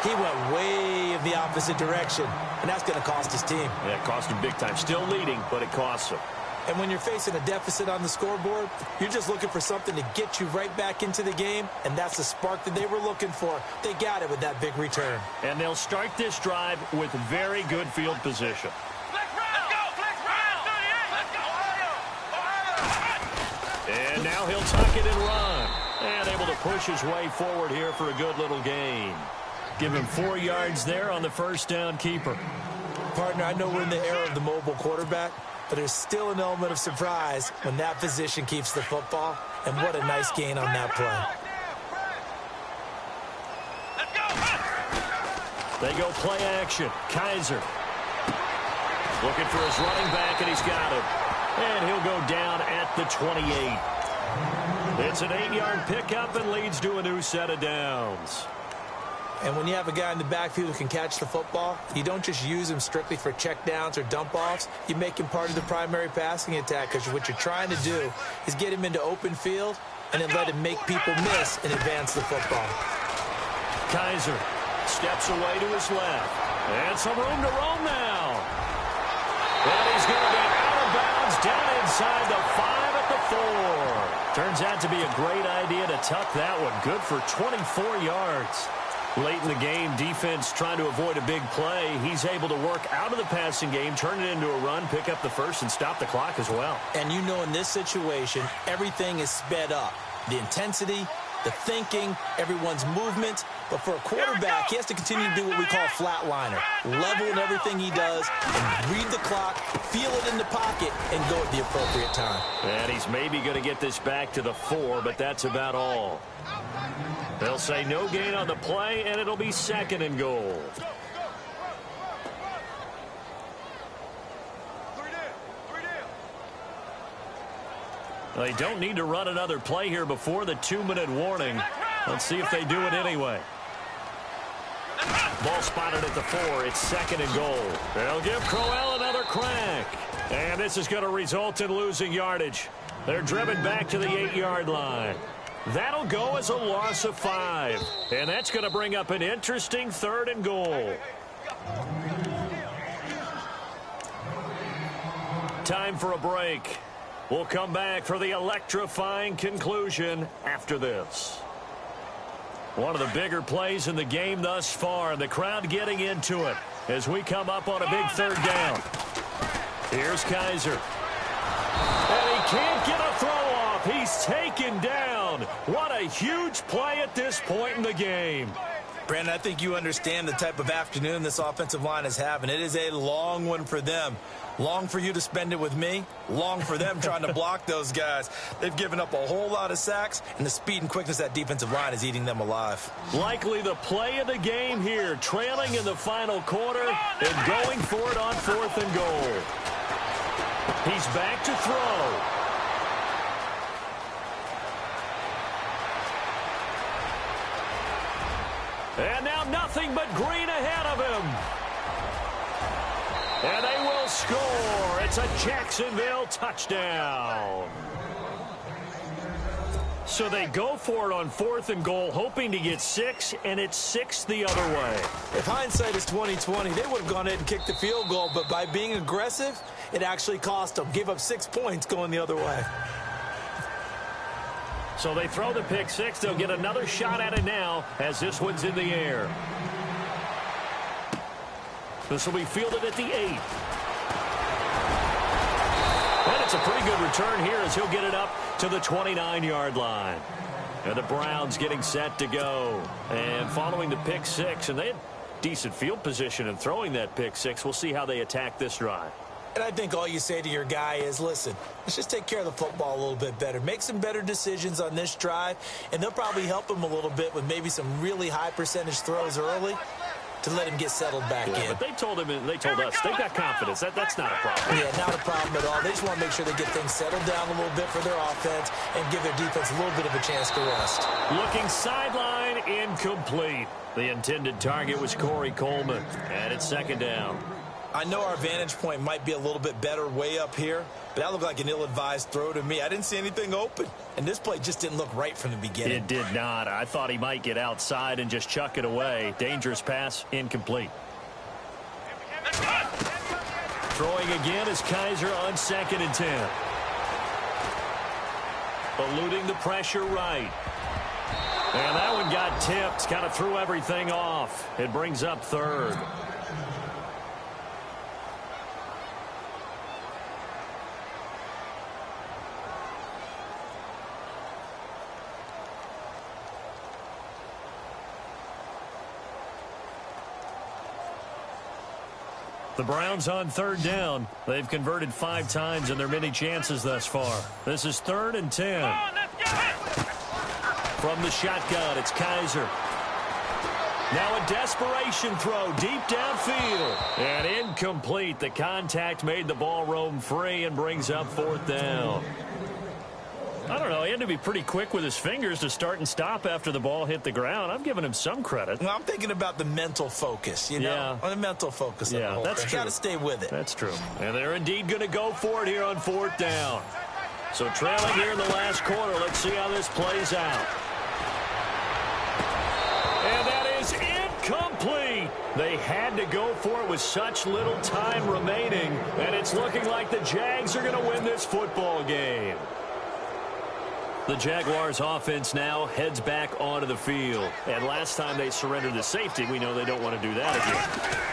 He went way in the opposite direction, and that's going to cost his team. Yeah, it cost him big time. Still leading, but it costs him. And when you're facing a deficit on the scoreboard, you're just looking for something to get you right back into the game, and that's the spark that they were looking for. They got it with that big return. And they'll start this drive with very good field position. And now he'll tuck it and run. And able to push his way forward here for a good little gain. Give him 4 yards there on the first down keeper. Partner, I know we're in the era of the mobile quarterback, but there's still an element of surprise when that position keeps the football. And what a nice gain on that play. They go play action. Kaiser looking for his running back, and he's got him. And he'll go down at the 28. It's an 8-yard pickup and leads to a new set of downs. And when you have a guy in the backfield who can catch the football, you don't just use him strictly for checkdowns or dump-offs. You make him part of the primary passing attack, because what you're trying to do is get him into open field and then let him make people miss and advance the football. Kaiser steps away to his left. And some room to roam now. And he's going to be out of bounds down inside the 5 at the 4. Turns out to be a great idea to tuck that one. Good for 24 yards. Late in the game, defense trying to avoid a big play. He's able to work out of the passing game, turn it into a run, pick up the first, and stop the clock as well. And you know in this situation, everything is sped up. The intensity, the thinking, everyone's movement. But for a quarterback, he has to continue to do what we call flatliner. Level in everything he does, and read the clock, feel it in the pocket, and go at the appropriate time. And he's maybe going to get this back to the 4, but that's about all. They'll say no gain on the play, and it'll be 2nd and goal. They don't need to run another play here before the 2-minute warning. Let's see if they do it anyway. Ball spotted at the 4. It's 2nd and goal. They'll give Crowell another crack. And this is going to result in losing yardage. They're driven back to the 8-yard line. That'll go as a loss of 5. And that's going to bring up an interesting 3rd and goal. Time for a break. We'll come back for the electrifying conclusion after this. One of the bigger plays in the game thus far, and the crowd getting into it as we come up on a big 3rd down. Here's Kaiser. And he can't get a throw off. He's taken down. What a huge play at this point in the game. Brandon, I think you understand the type of afternoon this offensive line is having. It is a long one for them. Long for you to spend it with me. Long for them trying to block those guys. They've given up a whole lot of sacks, and the speed and quickness of that defensive line is eating them alive. Likely the play of the game here, trailing in the final quarter and going for it on 4th and goal. He's back to throw. And now nothing but green ahead of him. And they will score. It's a Jacksonville touchdown. So they go for it on 4th and goal, hoping to get 6, and it's 6 the other way. If hindsight is 20/20, they would have gone ahead and kicked the field goal, but by being aggressive, it actually cost them. Gave up 6 points going the other way. So they throw the pick 6. They'll get another shot at it now as this one's in the air. This will be fielded at the 8. And it's a pretty good return here as he'll get it up to the 29-yard line. And the Browns getting set to go. And following the pick 6, and they had decent field position in throwing that pick 6. We'll see how they attack this drive. And I think all you say to your guy is, listen, let's just take care of the football a little bit better. Make some better decisions on this drive, and they'll probably help him a little bit with maybe some really high percentage throws early to let him get settled back in. But they told him, and they told us, they've got confidence. That's not a problem. Yeah, not a problem at all. They just want to make sure they get things settled down a little bit for their offense and give their defense a little bit of a chance to rest. Looking sideline, incomplete. The intended target was Corey Coleman, and it's 2nd down. I know our vantage point might be a little bit better way up here, but that looked like an ill-advised throw to me. I didn't see anything open, and this play just didn't look right from the beginning. It did not. I thought he might get outside and just chuck it away. Dangerous pass, incomplete. Throwing again is Kaiser on 2nd and 10. Eluding the pressure right. And that one got tipped, kind of threw everything off. It brings up 3rd. The Browns on 3rd down. They've converted 5 times in their many chances thus far. This is 3rd and 10. From the shotgun, it's Kaiser. Now a desperation throw deep downfield. And incomplete. The contact made the ball roam free and brings up 4th down. I don't know. He had to be pretty quick with his fingers to start and stop after the ball hit the ground. I'm giving him some credit. Well, I'm thinking about the mental focus, you know? Yeah. The mental focus of the whole that's thing. true. Got to stay with it. That's true. And they're indeed going to go for it here on 4th down. So trailing here in the last quarter. Let's see how this plays out. And that is incomplete. They had to go for it with such little time remaining. And it's looking like the Jags are going to win this football game. The Jaguars offense now heads back onto the field. And last time they surrendered the safety, we know they don't want to do that again.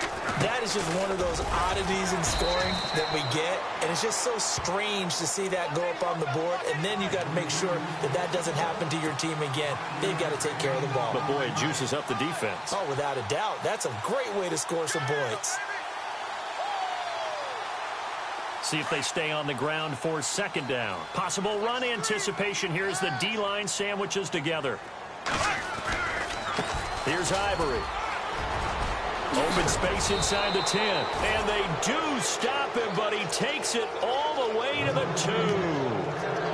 That is just one of those oddities in scoring that we get. And it's just so strange to see that go up on the board. And then you got to make sure that that doesn't happen to your team again. They've got to take care of the ball. But, boy, it juices up the defense. Oh, without a doubt. That's a great way to score some points. See if they stay on the ground for second down. Possible run anticipation. Here's the D-line sandwiches together. Here's Ivory. Open space inside the 10. And they do stop him, but he takes it all the way to the 2.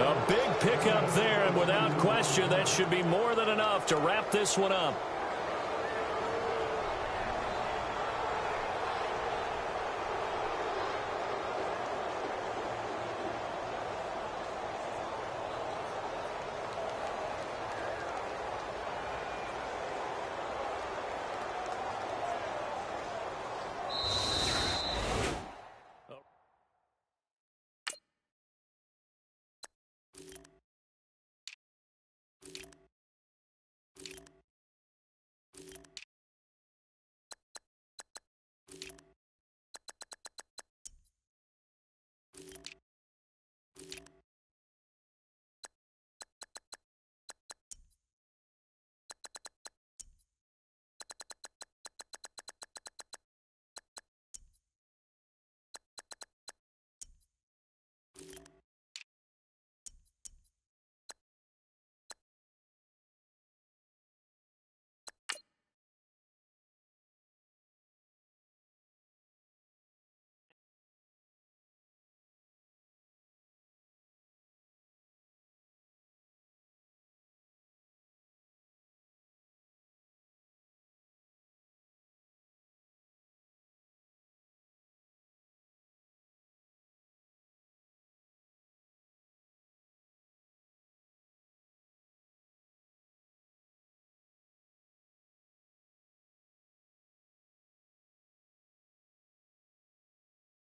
A big pickup there, and without question, that should be more than enough to wrap this one up.